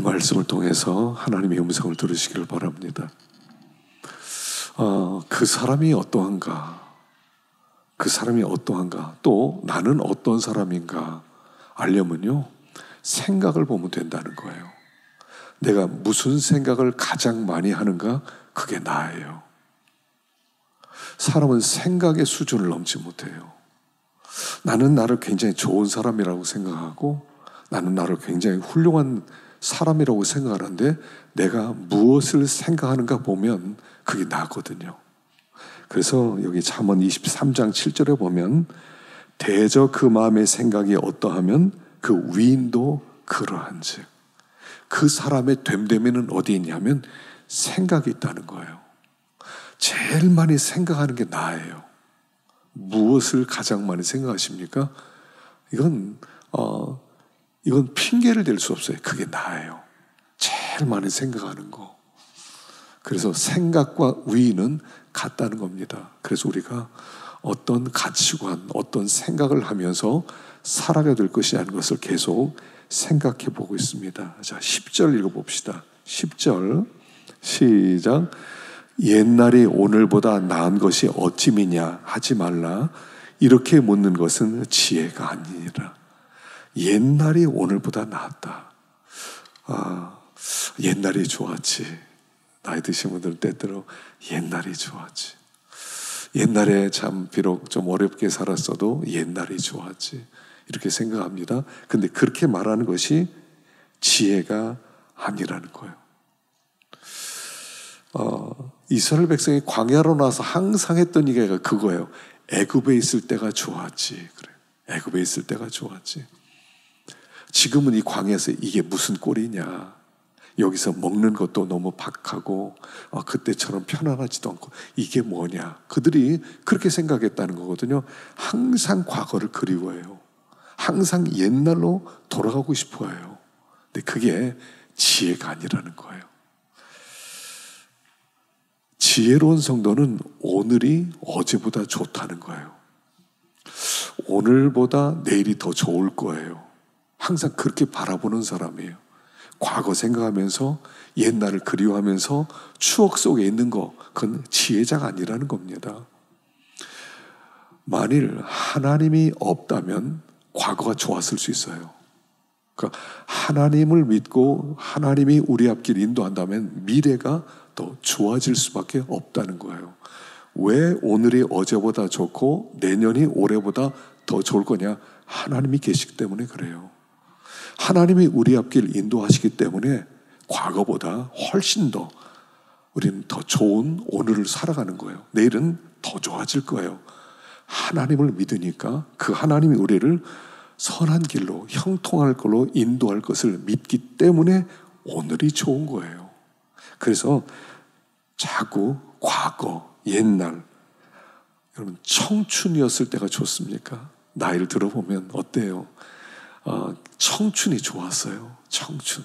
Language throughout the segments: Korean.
말씀을 통해서 하나님의 음성을 들으시기를 바랍니다. 그 사람이 어떠한가, 그 사람이 어떠한가, 또 나는 어떤 사람인가 알려면요, 생각을 보면 된다는 거예요. 내가 무슨 생각을 가장 많이 하는가, 그게 나예요. 사람은 생각의 수준을 넘지 못해요. 나는 나를 굉장히 좋은 사람이라고 생각하고, 나는 나를 굉장히 훌륭한 사람이라고 생각하는데, 내가 무엇을 생각하는가 보면 그게 나거든요. 그래서 여기 잠언 23장 7절에 보면, 대저 그 마음의 생각이 어떠하면 그 위인도 그러한즉. 그 사람의 됨됨이는 어디 있냐면 생각이 있다는 거예요. 제일 많이 생각하는 게 나예요. 무엇을 가장 많이 생각하십니까? 이건 핑계를 댈 수 없어요. 그게 나예요. 제일 많이 생각하는 거. 그래서 생각과 위인은 같다는 겁니다. 그래서 우리가 어떤 가치관, 어떤 생각을 하면서 살아가야 될 것이라는 것을 계속 생각해 보고 있습니다. 자, 10절 읽어봅시다. 10절 시작. 옛날이 오늘보다 나은 것이 어찌미냐 하지 말라. 이렇게 묻는 것은 지혜가 아니니라. 옛날이 오늘보다 낫다. 옛날이 좋았지. 나이 드신 분들은 때때로 옛날이 좋았지. 옛날에 참 비록 좀 어렵게 살았어도 옛날이 좋았지. 이렇게 생각합니다. 근데 그렇게 말하는 것이 지혜가 아니라는 거예요. 이스라엘 백성이 광야로 나와서 항상 했던 얘기가 그거예요. 애굽에 있을 때가 좋았지. 그래. 애굽에 있을 때가 좋았지. 지금은 이 광야에서 이게 무슨 꼴이냐. 여기서 먹는 것도 너무 박하고 그때처럼 편안하지도 않고 이게 뭐냐. 그들이 그렇게 생각했다는 거거든요. 항상 과거를 그리워해요. 항상 옛날로 돌아가고 싶어해요. 근데 그게 지혜가 아니라는 거예요. 지혜로운 성도는 오늘이 어제보다 좋다는 거예요. 오늘보다 내일이 더 좋을 거예요. 항상 그렇게 바라보는 사람이에요. 과거 생각하면서 옛날을 그리워하면서 추억 속에 있는 거, 그건 지혜자가 아니라는 겁니다. 만일 하나님이 없다면 과거가 좋았을 수 있어요. 그러니까 하나님을 믿고 하나님이 우리 앞길 인도한다면 미래가 더 좋아질 수밖에 없다는 거예요. 왜 오늘이 어제보다 좋고 내년이 올해보다 더 좋을 거냐? 하나님이 계시기 때문에 그래요. 하나님이 우리 앞길 인도하시기 때문에 과거보다 훨씬 더 우리는 더 좋은 오늘을 살아가는 거예요. 내일은 더 좋아질 거예요. 하나님을 믿으니까 그 하나님이 우리를 선한 길로 형통할 걸로 인도할 것을 믿기 때문에 오늘이 좋은 거예요. 그래서 자꾸 과거, 옛날, 여러분 청춘이었을 때가 좋습니까? 나이를 들어보면 어때요? 청춘이 좋았어요. 청춘.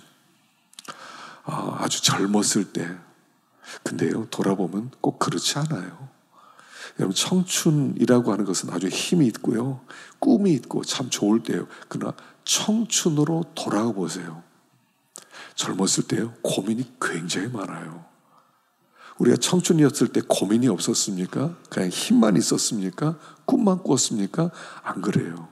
아주 젊었을 때. 근데요, 돌아보면 꼭 그렇지 않아요. 여러분, 청춘이라고 하는 것은 아주 힘이 있고요, 꿈이 있고 참 좋을 때예요. 그러나 청춘으로 돌아가 보세요. 젊었을 때요, 고민이 굉장히 많아요. 우리가 청춘이었을 때 고민이 없었습니까? 그냥 힘만 있었습니까? 꿈만 꾸었습니까? 안 그래요.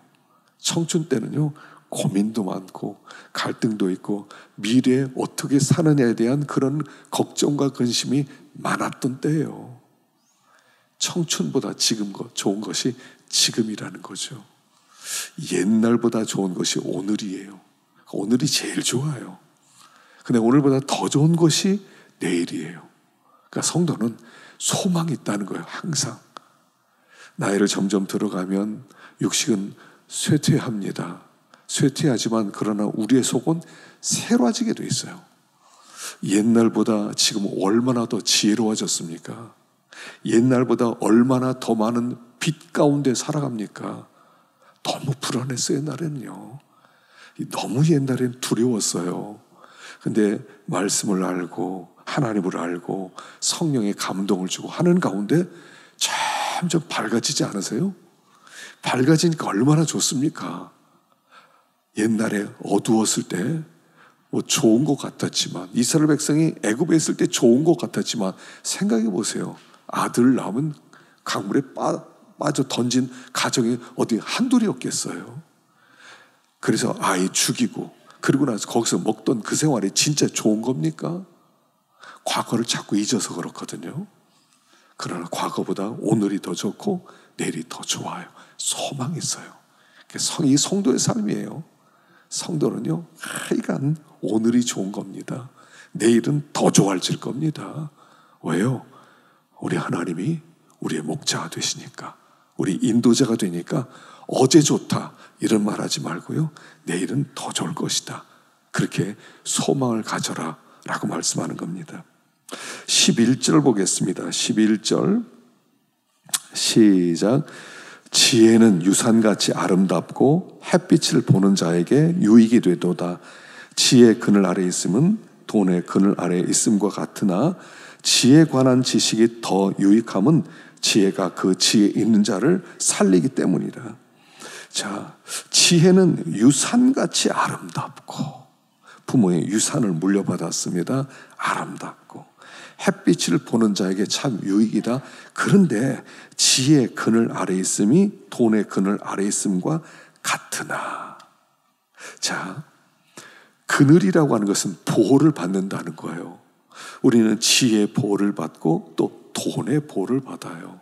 청춘 때는요, 고민도 많고 갈등도 있고 미래에 어떻게 사느냐에 대한 그런 걱정과 근심이 많았던 때예요. 청춘보다 지금 좋은 것이 지금이라는 거죠. 옛날보다 좋은 것이 오늘이에요. 오늘이 제일 좋아요. 근데 오늘보다 더 좋은 것이 내일이에요. 그러니까 성도는 소망이 있다는 거예요. 항상. 나이를 점점 들어가면 육식은 쇠퇴합니다. 쇠퇴하지만 그러나 우리의 속은 새로워지게 돼 있어요. 옛날보다 지금 얼마나 더 지혜로워졌습니까? 옛날보다 얼마나 더 많은 빛 가운데 살아갑니까? 너무 불안했어요, 옛날에는요. 너무 옛날엔 두려웠어요. 근데 말씀을 알고 하나님을 알고 성령의 감동을 주고 하는 가운데 점점 밝아지지 않으세요? 밝아지니까 얼마나 좋습니까? 옛날에 어두웠을 때 뭐 좋은 것 같았지만, 이스라엘 백성이 애굽에 있을 때 좋은 것 같았지만, 생각해 보세요. 아들 낳으면 강물에 빠져 던진 가정이 어디 한둘이었겠어요. 그래서 아이 죽이고 그리고 나서 거기서 먹던 그 생활이 진짜 좋은 겁니까? 과거를 자꾸 잊어서 그렇거든요. 그러나 과거보다 오늘이 더 좋고 내일이 더 좋아요. 소망이 있어요. 이 성도의 삶이에요. 성도는요, 하여간 오늘이 좋은 겁니다. 내일은 더 좋아질 겁니다. 왜요? 우리 하나님이 우리의 목자가 되시니까, 우리 인도자가 되니까 어제 좋다 이런 말 하지 말고요, 내일은 더 좋을 것이다, 그렇게 소망을 가져라 라고 말씀하는 겁니다. 11절 보겠습니다. 11절 시작. 지혜는 유산같이 아름답고 햇빛을 보는 자에게 유익이 되도다. 지혜의 그늘 아래에 있음은 돈의 그늘 아래에 있음과 같으나 지혜에 관한 지식이 더 유익함은 지혜가 그 지혜 있는 자를 살리기 때문이라. 자, 지혜는 유산같이 아름답고, 부모의 유산을 물려받았습니다. 아름답고 햇빛을 보는 자에게 참 유익이다. 그런데 지혜의 그늘 아래에 있음이 돈의 그늘 아래에 있음과 같으나, 자, 그늘이라고 하는 것은 보호를 받는다는 거예요. 우리는 지혜의 보호를 받고 또 돈의 보호를 받아요.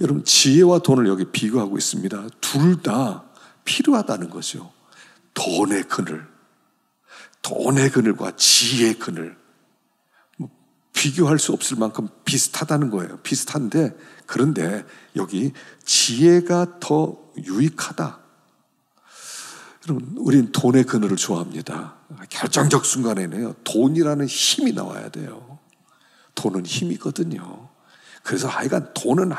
여러분, 지혜와 돈을 여기 비교하고 있습니다. 둘 다 필요하다는 거죠. 돈의 그늘과 지혜의 그늘, 비교할 수 없을 만큼 비슷하다는 거예요. 비슷한데, 그런데 여기 지혜가 더 유익하다. 여러분, 우린 돈의 그늘을 좋아합니다. 결정적 순간에는요, 돈이라는 힘이 나와야 돼요. 돈은 힘이거든요. 그래서 돈은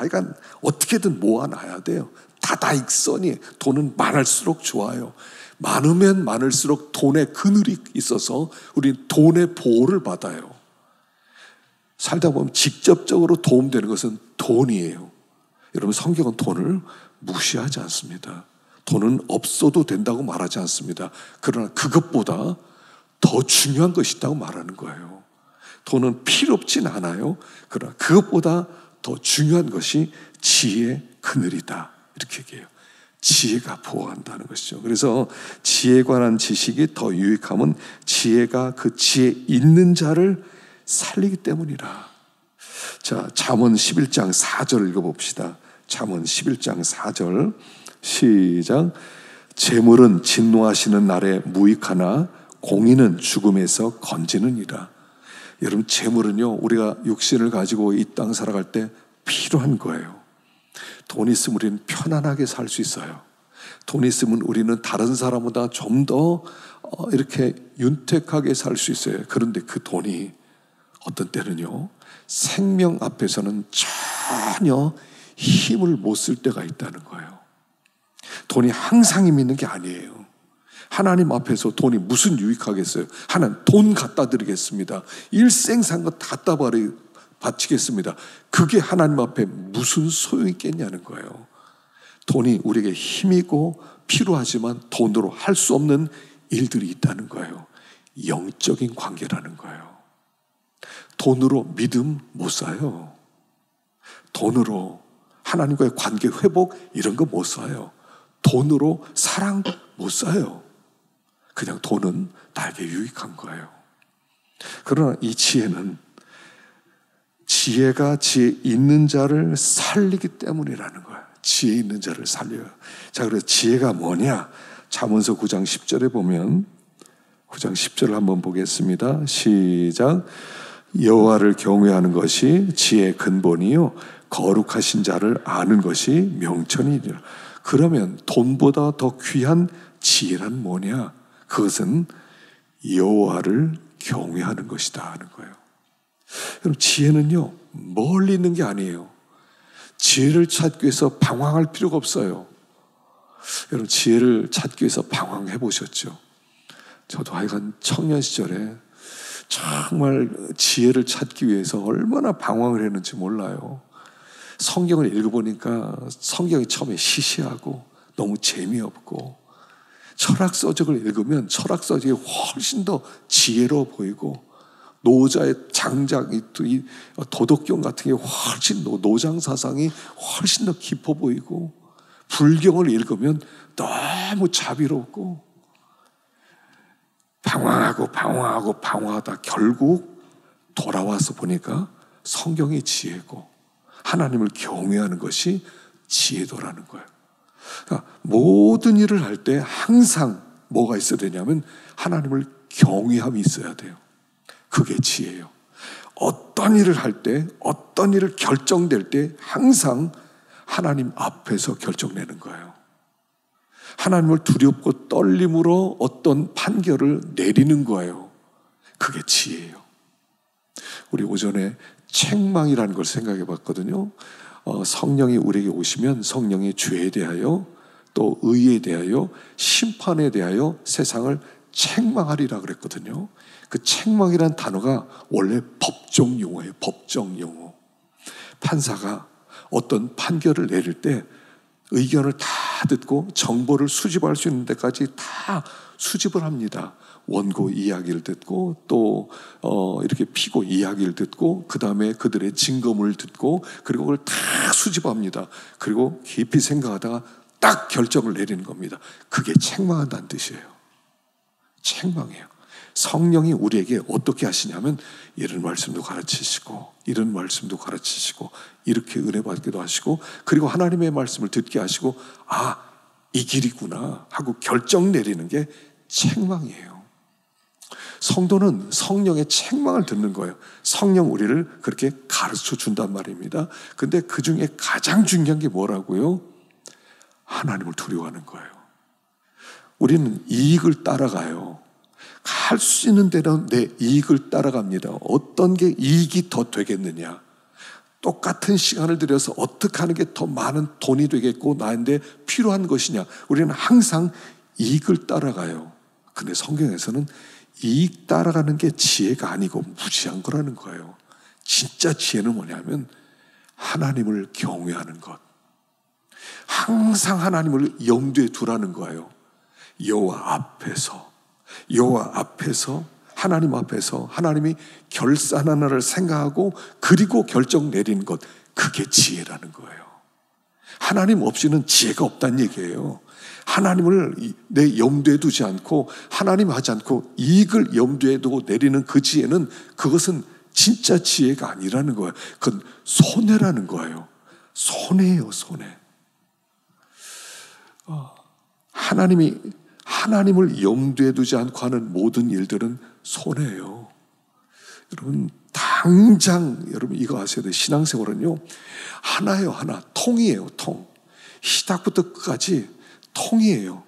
어떻게든 모아놔야 돼요. 다다익선이, 돈은 많을수록 좋아요. 많으면 많을수록 돈의 그늘이 있어서 우린 돈의 보호를 받아요. 살다 보면 직접적으로 도움되는 것은 돈이에요. 여러분, 성경은 돈을 무시하지 않습니다. 돈은 없어도 된다고 말하지 않습니다. 그러나 그것보다 더 중요한 것이 있다고 말하는 거예요. 돈은 필요없진 않아요. 그러나 그것보다 더 중요한 것이 지혜의 그늘이다, 이렇게 얘기해요. 지혜가 보호한다는 것이죠. 그래서 지혜에 관한 지식이 더 유익함은 지혜가 그 지혜 있는 자를 살리기 때문이라. 자, 잠언 11장 4절 읽어봅시다. 잠언 11장 4절 시작. 재물은 진노하시는 날에 무익하나 공의는 죽음에서 건지느니라. 여러분, 재물은요, 우리가 육신을 가지고 이 땅 살아갈 때 필요한 거예요. 돈 있으면 우리는 편안하게 살 수 있어요. 돈 있으면 우리는 다른 사람보다 좀 더 이렇게 윤택하게 살 수 있어요. 그런데 그 돈이 어떤 때는요, 생명 앞에서는 전혀 힘을 못 쓸 때가 있다는 거예요. 돈이 항상 힘 있는 게 아니에요. 하나님 앞에서 돈이 무슨 유익하겠어요? 하나님, 돈 갖다 드리겠습니다. 일생산거 갖다 바치겠습니다. 그게 하나님 앞에 무슨 소용이 있겠냐는 거예요. 돈이 우리에게 힘이고 필요하지만 돈으로 할 수 없는 일들이 있다는 거예요. 영적인 관계라는 거예요. 돈으로 믿음 못 사요. 돈으로 하나님과의 관계 회복 이런 거 못 사요. 돈으로 사랑 못 사요. 그냥 돈은 나에게 유익한 거예요. 그러나 이 지혜는 지혜가 지혜 있는 자를 살리기 때문이라는 거예요. 지혜 있는 자를 살려요. 자, 그래서 지혜가 뭐냐? 잠언서 9장 10절에 보면, 9장 10절을 한번 보겠습니다. 시작. 여호와를 경외하는 것이 지혜의 근본이요 거룩하신 자를 아는 것이 명천이니라. 그러면 돈보다 더 귀한 지혜란 뭐냐? 그것은 여호와를 경외하는 것이다 하는 거예요. 여러분, 지혜는요, 멀리 있는 게 아니에요. 지혜를 찾기 위해서 방황할 필요가 없어요. 여러분, 지혜를 찾기 위해서 방황해 보셨죠? 저도 하여간 청년 시절에 정말 지혜를 찾기 위해서 얼마나 방황을 했는지 몰라요. 성경을 읽어보니까 성경이 처음에 시시하고 너무 재미없고, 철학서적을 읽으면 철학서적이 훨씬 더 지혜로워 보이고, 노자의 장작, 이 도덕경 같은 게 훨씬 노장 사상이 훨씬 더 깊어 보이고, 불경을 읽으면 너무 자비롭고, 방황하다 결국 돌아와서 보니까 성경이 지혜고 하나님을 경외하는 것이 지혜도라는 거예요. 그러니까 모든 일을 할 때 항상 뭐가 있어야 되냐면 하나님을 경외함이 있어야 돼요. 그게 지혜예요. 어떤 일을 할 때, 어떤 일을 결정될 때 항상 하나님 앞에서 결정내는 거예요. 하나님을 두렵고 떨림으로 어떤 판결을 내리는 거예요. 그게 지혜예요. 우리 오전에 책망이라는 걸 생각해 봤거든요. 성령이 우리에게 오시면 성령이 죄에 대하여, 또 의에 대하여, 심판에 대하여 세상을 책망하리라 그랬거든요. 그 책망이란 단어가 원래 법정 용어예요. 법정 용어. 판사가 어떤 판결을 내릴 때 의견을 다 듣고 정보를 수집할 수 있는 데까지 다 수집을 합니다. 원고 이야기를 듣고, 또 이렇게 피고 이야기를 듣고, 그 다음에 그들의 증거물을 듣고, 그리고 그걸 다 수집합니다. 그리고 깊이 생각하다가 딱 결정을 내리는 겁니다. 그게 책망한다는 뜻이에요. 책망이에요. 성령이 우리에게 어떻게 하시냐면 이런 말씀도 가르치시고, 이런 말씀도 가르치시고, 이렇게 은혜 받기도 하시고, 그리고 하나님의 말씀을 듣게 하시고, 아, 이 길이구나 하고 결정 내리는 게 책망이에요. 성도는 성령의 책망을 듣는 거예요. 성령 우리를 그렇게 가르쳐 준단 말입니다. 근데 그 중에 가장 중요한 게 뭐라고요? 하나님을 두려워하는 거예요. 우리는 이익을 따라가요. 갈 수 있는 대로 내 이익을 따라갑니다. 어떤 게 이익이 더 되겠느냐? 똑같은 시간을 들여서 어떻게 하는 게 더 많은 돈이 되겠고 나한테 필요한 것이냐? 우리는 항상 이익을 따라가요. 근데 성경에서는 이익 따라가는 게 지혜가 아니고 무지한 거라는 거예요. 진짜 지혜는 뭐냐면 하나님을 경외하는 것. 항상 하나님을 염두에 두라는 거예요. 여호와 앞에서 하나님 앞에서 하나님이 결산 하나를 생각하고 그리고 결정 내리는 것, 그게 지혜라는 거예요. 하나님 없이는 지혜가 없다는 얘기예요. 하나님을 내 염두에 두지 않고 하나님 하지 않고 이익을 염두에 두고 내리는 그 지혜는, 그것은 진짜 지혜가 아니라는 거예요. 그건 손해라는 거예요. 손해예요, 손해. 하나님을 염두에 두지 않고 하는 모든 일들은 손해예요. 여러분, 당장 여러분 이거 아셔야 돼요. 신앙생활은요, 하나예요, 하나. 통이에요, 통. 시작부터 끝까지 통이에요.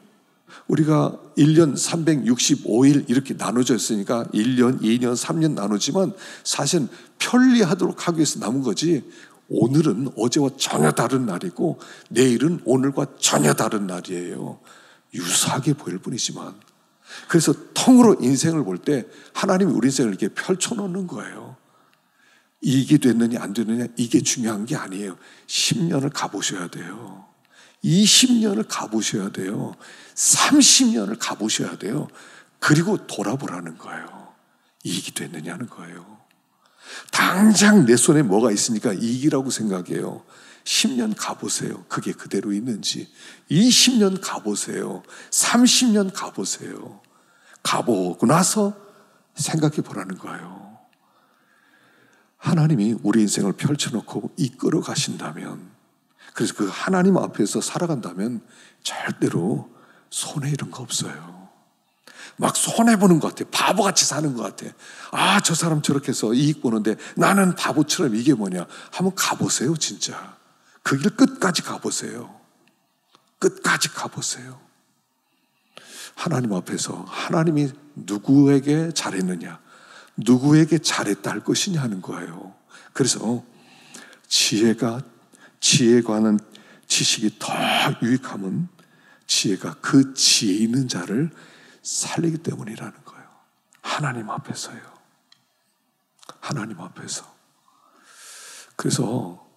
우리가 1년 365일 이렇게 나눠져 있으니까 1년, 2년, 3년 나누지만 사실은 편리하도록 하기 위해서 남은 거지, 오늘은 어제와 전혀 다른 날이고 내일은 오늘과 전혀 다른 날이에요. 유사하게 보일 뿐이지만. 그래서 통으로 인생을 볼 때 하나님이 우리 인생을 이렇게 펼쳐놓는 거예요. 이익이 됐느냐 안 됐느냐 이게 중요한 게 아니에요. 10년을 가보셔야 돼요. 20년을 가보셔야 돼요. 30년을 가보셔야 돼요. 그리고 돌아보라는 거예요. 이익이 됐느냐는 거예요. 당장 내 손에 뭐가 있으니까 이익이라고 생각해요. 10년 가보세요. 그게 그대로 있는지. 20년 가보세요. 30년 가보세요. 가보고 나서 생각해 보라는 거예요. 하나님이 우리 인생을 펼쳐놓고 이끌어 가신다면, 그래서 그 하나님 앞에서 살아간다면 절대로 손해 이런 거 없어요. 막 손해보는 것 같아. 바보같이 사는 것 같아. 아, 저 사람 저렇게 해서 이익 보는데 나는 바보처럼 이게 뭐냐. 한번 가보세요, 진짜. 그 길 끝까지 가보세요. 끝까지 가보세요. 하나님 앞에서 하나님이 누구에게 잘했느냐, 누구에게 잘했다 할 것이냐 하는 거예요. 그래서 지혜에 관한 지식이 더 유익함은 지혜가 그 지혜 있는 자를 살리기 때문이라는 거예요. 하나님 앞에서요. 하나님 앞에서. 그래서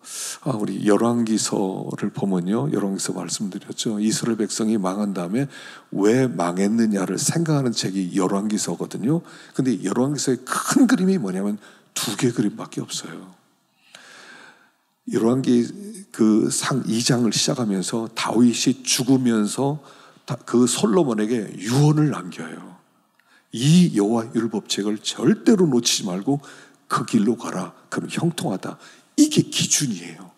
우리 열왕기서를 보면요, 열왕기서 말씀드렸죠. 이스라엘 백성이 망한 다음에 왜 망했느냐를 생각하는 책이 열왕기서거든요. 근데 열왕기서의 큰 그림이 뭐냐면 두 개 그림밖에 없어요. 열왕기 그 상 2장을 시작하면서 다윗이 죽으면서 그 솔로몬에게 유언을 남겨요. 이 여호와 율법책을 절대로 놓치지 말고 그 길로 가라. 그럼 형통하다. 이게 기준이에요.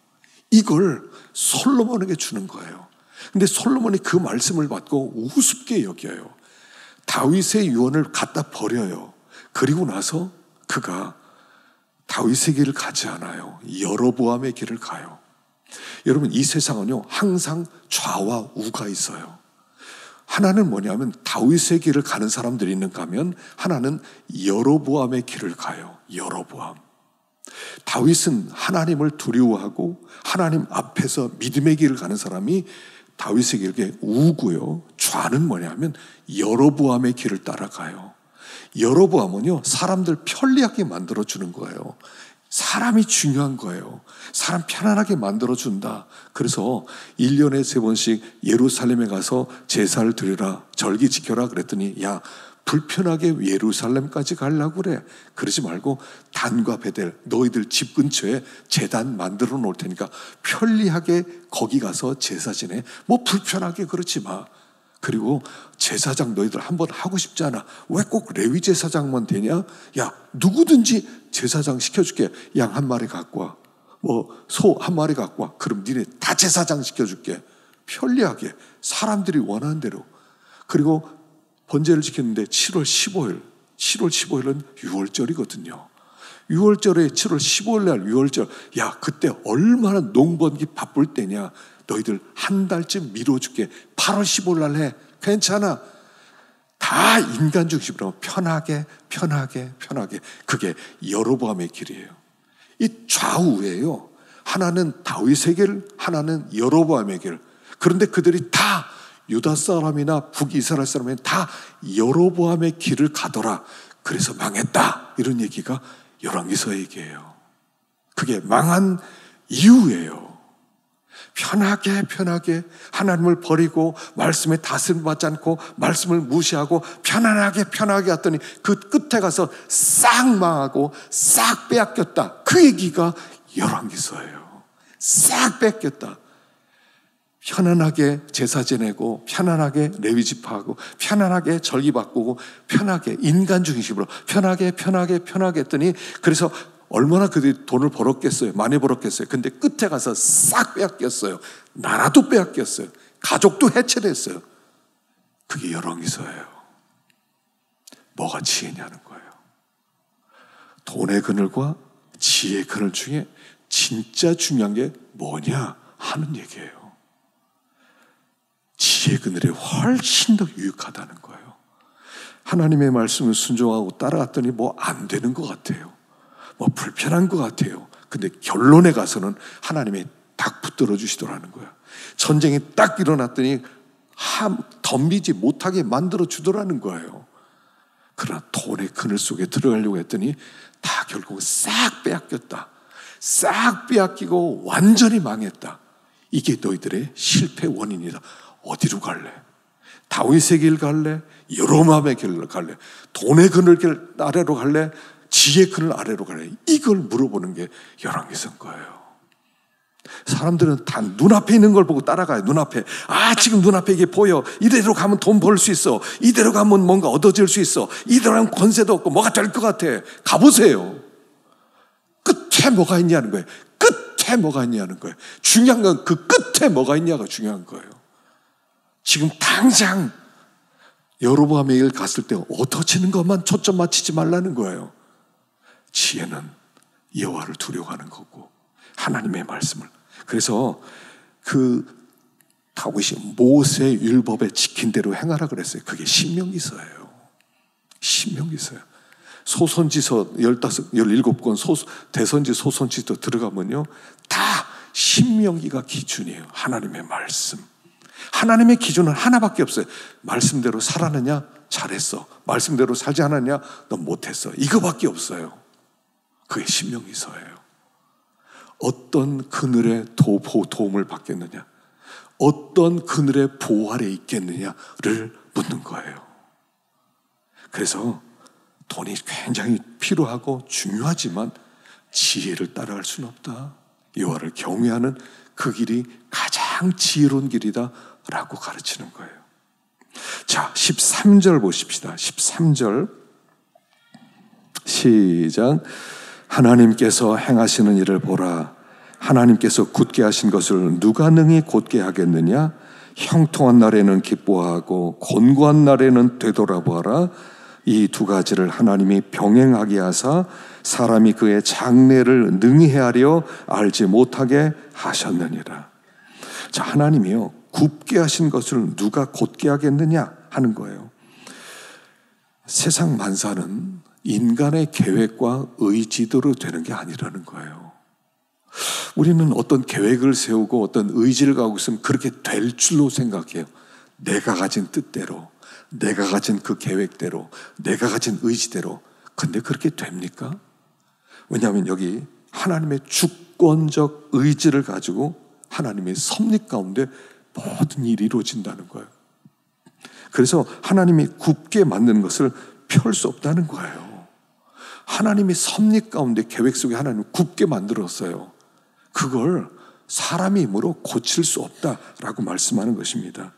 이걸 솔로몬에게 주는 거예요. 근데 솔로몬이 그 말씀을 받고 우습게 여겨요. 다윗의 유언을 갖다 버려요. 그리고 나서 그가 다윗의 길을 가지 않아요. 여로보암의 길을 가요. 여러분, 이 세상은요 항상 좌와 우가 있어요. 하나는 뭐냐면 다윗의 길을 가는 사람들이 있는가 하면 하나는 여로보암의 길을 가요. 여로보암. 다윗은 하나님을 두려워하고 하나님 앞에서 믿음의 길을 가는 사람이 다윗의 길에 우고요. 좌는 뭐냐면 여로보암의 길을 따라가요. 여로보암은요 사람들 편리하게 만들어주는 거예요. 사람이 중요한 거예요. 사람 편안하게 만들어준다. 그래서 1년에 3번씩 예루살렘에 가서 제사를 드려라, 절기 지켜라 그랬더니 야, 불편하게 예루살렘까지 가려고 그래. 그러지 말고 단과 베델, 너희들 집 근처에 제단 만들어 놓을 테니까 편리하게 거기 가서 제사 지내. 뭐 불편하게 그러지 마. 그리고 제사장 너희들 한번 하고 싶지 않아? 왜 꼭 레위 제사장만 되냐? 야, 누구든지 제사장 시켜줄게. 양 1마리 갖고 와. 뭐 소 1마리 갖고 와. 그럼 니네 다 제사장 시켜줄게. 편리하게 사람들이 원하는 대로. 그리고 번제를 지켰는데 7월 15일은 6월절이거든요. 6월절에 7월 15일 날 6월절. 야, 그때 얼마나 농번기 바쁠 때냐. 너희들 한 달쯤 미뤄줄게. 8월 15일 날 해. 괜찮아. 다 인간 중심으로 편하게. 그게 여로보암의 길이에요. 이 좌우예요. 하나는 다윗의 길, 하나는 여로보암의 길. 그런데 그들이 다 유다 사람이나 북이스라엘 사람이 다 여로보암의 길을 가더라. 그래서 망했다. 이런 얘기가 열왕기서 얘기예요. 그게 망한 이유예요. 편하게 하나님을 버리고 말씀에 다스림 받지 않고 말씀을 무시하고 편안하게 했더니 그 끝에 가서 싹 망하고 싹 빼앗겼다. 그 얘기가 열왕기서예요. 싹 뺏겼다. 편안하게 제사 지내고 편안하게 레위 집하고 편안하게 절기 바꾸고 편하게 인간 중심으로 편하게 했더니 그래서 얼마나 그들이 돈을 벌었겠어요. 많이 벌었겠어요. 근데 끝에 가서 싹 빼앗겼어요. 나라도 빼앗겼어요. 가족도 해체됐어요. 그게 열왕기서예요. 뭐가 지혜냐는 거예요. 돈의 그늘과 지혜의 그늘 중에 진짜 중요한 게 뭐냐 하는 얘기예요. 지혜의 그늘이 훨씬 더 유익하다는 거예요. 하나님의 말씀을 순종하고 따라갔더니 뭐 안 되는 것 같아요. 뭐 불편한 것 같아요. 근데 결론에 가서는 하나님이 딱 붙들어 주시더라는 거예요. 전쟁이 딱 일어났더니 덤비지 못하게 만들어 주더라는 거예요. 그러나 돈의 그늘 속에 들어가려고 했더니 다 결국 싹 빼앗겼다. 싹 빼앗기고 완전히 망했다. 이게 너희들의 실패 원인이다. 어디로 갈래? 다윗의 길 갈래? 여로보암의 길로 갈래? 돈의 그늘 길 아래로 갈래? 지혜의 그늘 아래로 갈래? 이걸 물어보는 게 열왕기서인 거예요. 사람들은 다 눈앞에 있는 걸 보고 따라가요. 눈앞에. 지금 눈앞에 이게 보여. 이대로 가면 돈 벌 수 있어. 이대로 가면 뭔가 얻어질 수 있어. 이대로 가면 권세도 없고 뭐가 될 것 같아. 가보세요. 끝에 뭐가 있냐는 거예요. 끝에 뭐가 있냐는 거예요. 중요한 건 그 끝에 뭐가 있냐가 중요한 거예요. 지금 당장 여로보암의 길 갔을 때 얻어지는 것만 초점 맞추지 말라는 거예요. 지혜는 여호와를 두려워하는 거고 하나님의 말씀을. 그래서 그 다윗이 모세의 율법에 지킨 대로 행하라 그랬어요. 그게 신명기서예요. 신명기서예요. 소선지서 17권 대선지 소선지도 들어가면요 다 신명기가 기준이에요. 하나님의 말씀. 하나님의 기준은 하나밖에 없어요. 말씀대로 살았느냐? 잘했어. 말씀대로 살지 않았냐? 너 못했어. 이거밖에 없어요. 그게 신명기서예요. 어떤 그늘의 도움을 받겠느냐, 어떤 그늘의 보호 아래 있겠느냐를 묻는 거예요. 그래서 돈이 굉장히 필요하고 중요하지만 지혜를 따라갈 수는 없다. 여호와를 경외하는 그 길이 가장 지혜로운 길이다 라고 가르치는 거예요. 자, 13절 보십시다. 13절 시작. 하나님께서 행하시는 일을 보라. 하나님께서 굳게 하신 것을 누가 능히 곧게 하겠느냐? 형통한 날에는 기뻐하고 곤고한 날에는 되돌아보아라. 이 두 가지를 하나님이 병행하게 하사 사람이 그의 장래를 능히 헤아려 알지 못하게 하셨느니라. 자, 하나님이요, 굽게 하신 것을 누가 곧게 하겠느냐 하는 거예요. 세상 만사는 인간의 계획과 의지대로 되는 게 아니라는 거예요. 우리는 어떤 계획을 세우고 어떤 의지를 가지고 있으면 그렇게 될 줄로 생각해요. 내가 가진 뜻대로, 내가 가진 그 계획대로, 내가 가진 의지대로. 근데 그렇게 됩니까? 왜냐하면 여기 하나님의 주권적 의지를 가지고 하나님의 섭리 가운데 모든 일이 이루어진다는 거예요. 그래서 하나님이 굽게 만드는 것을 펼 수 없다는 거예요. 하나님의 섭리 가운데 계획 속에 하나님을 굽게 만들었어요. 그걸 사람의 힘으로 고칠 수 없다라고 말씀하는 것입니다.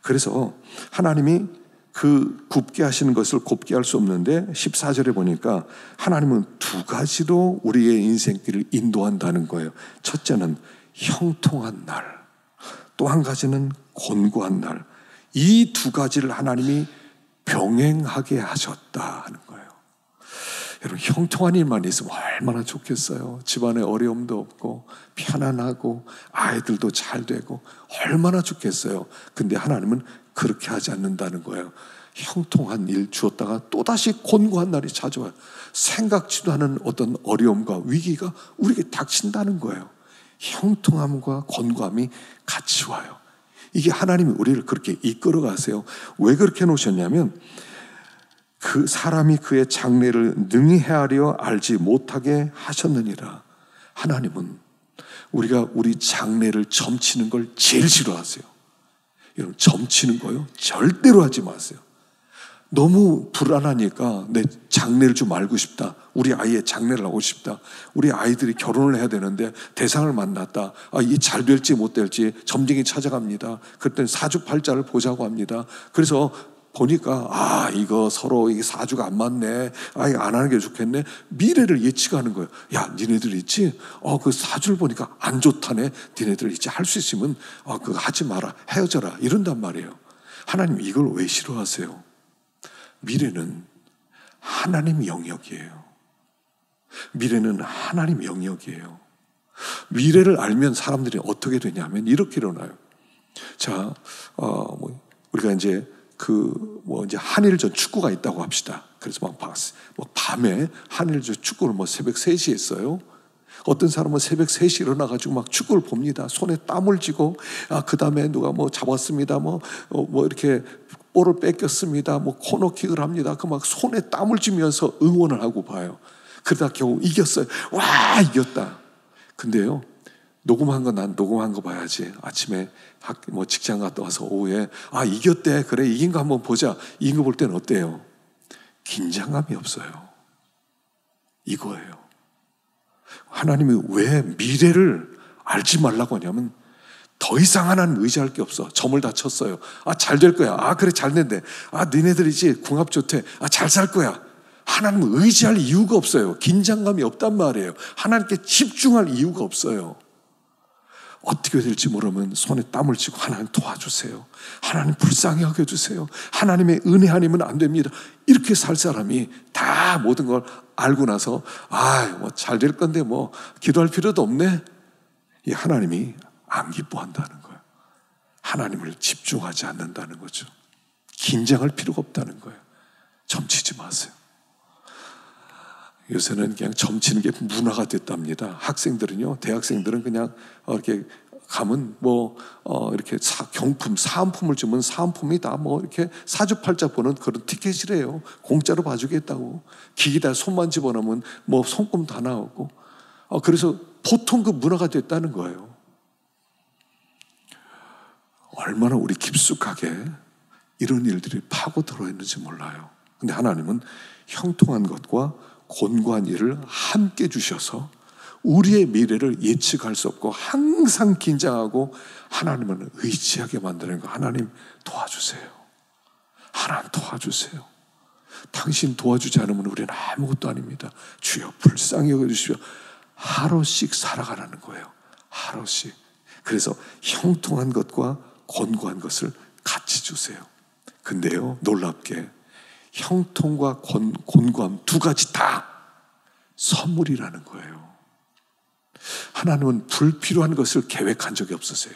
그래서 하나님이 그 굽게 하시는 것을 곱게 할 수 없는데 14절에 보니까 하나님은 두 가지로 우리의 인생길을 인도한다는 거예요. 첫째는 형통한 날, 또 한 가지는 곤고한 날. 이 두 가지를 하나님이 병행하게 하셨다 하는 거예요. 여러분, 형통한 일만 있으면 얼마나 좋겠어요. 집안에 어려움도 없고 편안하고 아이들도 잘 되고 얼마나 좋겠어요. 근데 하나님은 그렇게 하지 않는다는 거예요. 형통한 일 주었다가 또다시 곤고한 날이 찾아와요. 생각지도 않은 어떤 어려움과 위기가 우리에게 닥친다는 거예요. 형통함과 곤고함이 같이 와요. 이게 하나님이 우리를 그렇게 이끌어 가세요. 왜 그렇게 놓으셨냐면 그 사람이 그의 장래를 능히 헤아려 알지 못하게 하셨느니라. 하나님은 우리가 우리 장래를 점치는 걸 제일 싫어하세요. 여러분, 점치는 거요? 절대로 하지 마세요. 너무 불안하니까 내 장래를 좀 알고 싶다. 우리 아이의 장래를 알고 싶다. 우리 아이들이 결혼을 해야 되는데 대상을 만났다. 이게 잘 될지 못 될지 점쟁이 찾아갑니다. 그때 사주팔자를 보자고 합니다. 그래서 보니까 이거 서로 이게 사주가 안 맞네. 이거 안 하는 게 좋겠네. 미래를 예측하는 거예요. 야, 니네들 있지? 그 사주를 보니까 안 좋다네. 니네들 있지? 할 수 있으면 그거 하지 마라. 헤어져라. 이런단 말이에요. 하나님 이걸 왜 싫어하세요? 미래는 하나님 영역이에요. 미래는 하나님 영역이에요. 미래를 알면 사람들이 어떻게 되냐면 이렇게 일어나요. 자, 우리가 이제 이제 한일전 축구가 있다고 합시다. 그래서 밤에 한일전 축구를 새벽 3시에 했어요. 어떤 사람은 새벽 3시 일어나가지고 막 축구를 봅니다. 손에 땀을 쥐고, 그 다음에 누가 잡았습니다. 이렇게 볼을 뺏겼습니다. 코너킥을 합니다. 막 손에 땀을 쥐면서 응원을 하고 봐요. 그러다 겨우 이겼어요. 와, 이겼다. 근데요, 난 녹음한 거 봐야지. 아침에 직장 갔다 와서 오후에 이겼대. 그래, 이긴 거 한번 보자. 이긴 거 볼 때는 어때요? 긴장감이 없어요. 이거예요. 하나님이 왜 미래를 알지 말라고 하냐면 더 이상 하나님 의지할 게 없어. 점을 다 쳤어요. 잘 될 거야. 그래, 잘 된대. 니네들이지 궁합 좋대. 잘 살 거야. 하나님을 의지할 이유가 없어요. 긴장감이 없단 말이에요. 하나님께 집중할 이유가 없어요. 어떻게 될지 모르면 손에 땀을 쥐고 하나님 도와주세요. 하나님 불쌍히 하게 해주세요. 하나님의 은혜 아니면 안 됩니다. 이렇게 살 사람이 다 모든 걸 알고 나서 잘 될 건데 기도할 필요도 없네. 이 하나님이 안 기뻐한다는 거예요. 하나님을 집중하지 않는다는 거죠. 긴장할 필요가 없다는 거예요. 점치지 마세요. 요새는 그냥 점치는 게 문화가 됐답니다. 학생들은요, 대학생들은 그냥 이렇게 가면 이렇게 경품, 사은품을 주면 사은품이 다 이렇게 사주팔자 보는 그런 티켓이래요. 공짜로 봐주겠다고. 기기다 손만 집어넣으면 손금 다 나오고. 그래서 보통 그 문화가 됐다는 거예요. 얼마나 우리 깊숙하게 이런 일들이 파고들어 있는지 몰라요. 근데 하나님은 형통한 것과 곤고한 일을 함께 주셔서 우리의 미래를 예측할 수 없고 항상 긴장하고 하나님을 의지하게 만드는 거. 하나님 도와주세요. 하나님 도와주세요. 당신 도와주지 않으면 우리는 아무것도 아닙니다. 주여 불쌍히 여겨주시오. 하루씩 살아가라는 거예요. 하루씩. 그래서 형통한 것과 곤고한 것을 같이 주세요. 근데요, 놀랍게 형통과 곤고함 두 가지 다 선물이라는 거예요. 하나님은 불필요한 것을 계획한 적이 없으세요.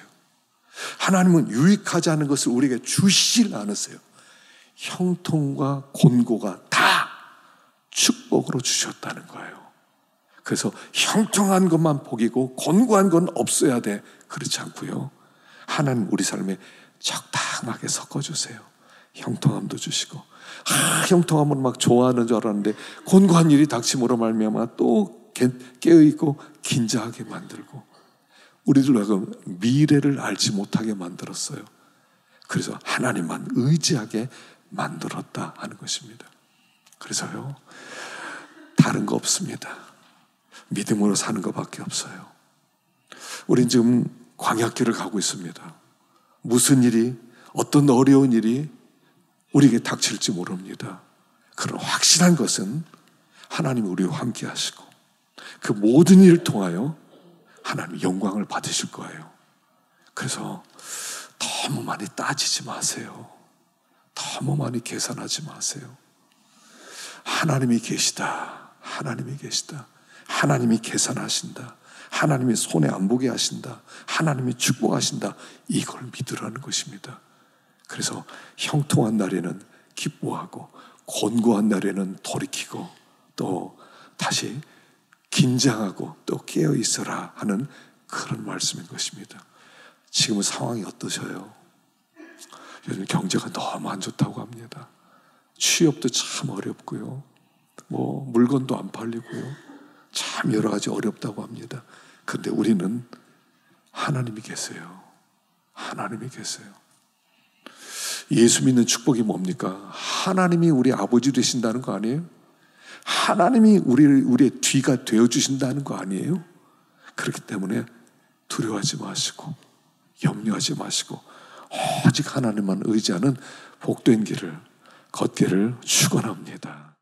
하나님은 유익하지 않은 것을 우리에게 주시질 않으세요. 형통과 곤고가 다 축복으로 주셨다는 거예요. 그래서 형통한 것만 복이고 곤고한 건 없어야 돼. 그렇지 않고요. 하나님 우리 삶에 적당하게 섞어주세요. 형통함도 주시고, 형통함은 막 좋아하는 줄 알았는데 곤고한 일이 닥침으로 말미암아 또 깨어있고 긴장하게 만들고, 우리들 하여금 미래를 알지 못하게 만들었어요. 그래서 하나님만 의지하게 만들었다 하는 것입니다. 그래서요, 다른 거 없습니다. 믿음으로 사는 것밖에 없어요. 우린 지금 광야길을 가고 있습니다. 무슨 일이, 어떤 어려운 일이 우리에게 닥칠지 모릅니다. 그런 확실한 것은 하나님이 우리와 함께 하시고 그 모든 일을 통하여 하나님 영광을 받으실 거예요. 그래서 너무 많이 따지지 마세요. 너무 많이 계산하지 마세요. 하나님이 계시다. 하나님이 계시다. 하나님이 계산하신다. 하나님이 손해 안 보게 하신다. 하나님이 축복하신다. 이걸 믿으라는 것입니다. 그래서 형통한 날에는 기뻐하고 곤고한 날에는 돌이키고 또 다시 긴장하고 또 깨어 있어라 하는 그런 말씀인 것입니다. 지금은 상황이 어떠셔요? 요즘 경제가 너무 안 좋다고 합니다. 취업도 참 어렵고요. 물건도 안 팔리고요. 참 여러 가지 어렵다고 합니다. 그런데 우리는 하나님이 계세요. 하나님이 계세요. 예수 믿는 축복이 뭡니까? 하나님이 우리 아버지 되신다는 거 아니에요? 하나님이 우리의 뒤가 되어주신다는 거 아니에요? 그렇기 때문에 두려워하지 마시고 염려하지 마시고 오직 하나님만 의지하는 복된 길을 걷기를 축원합니다.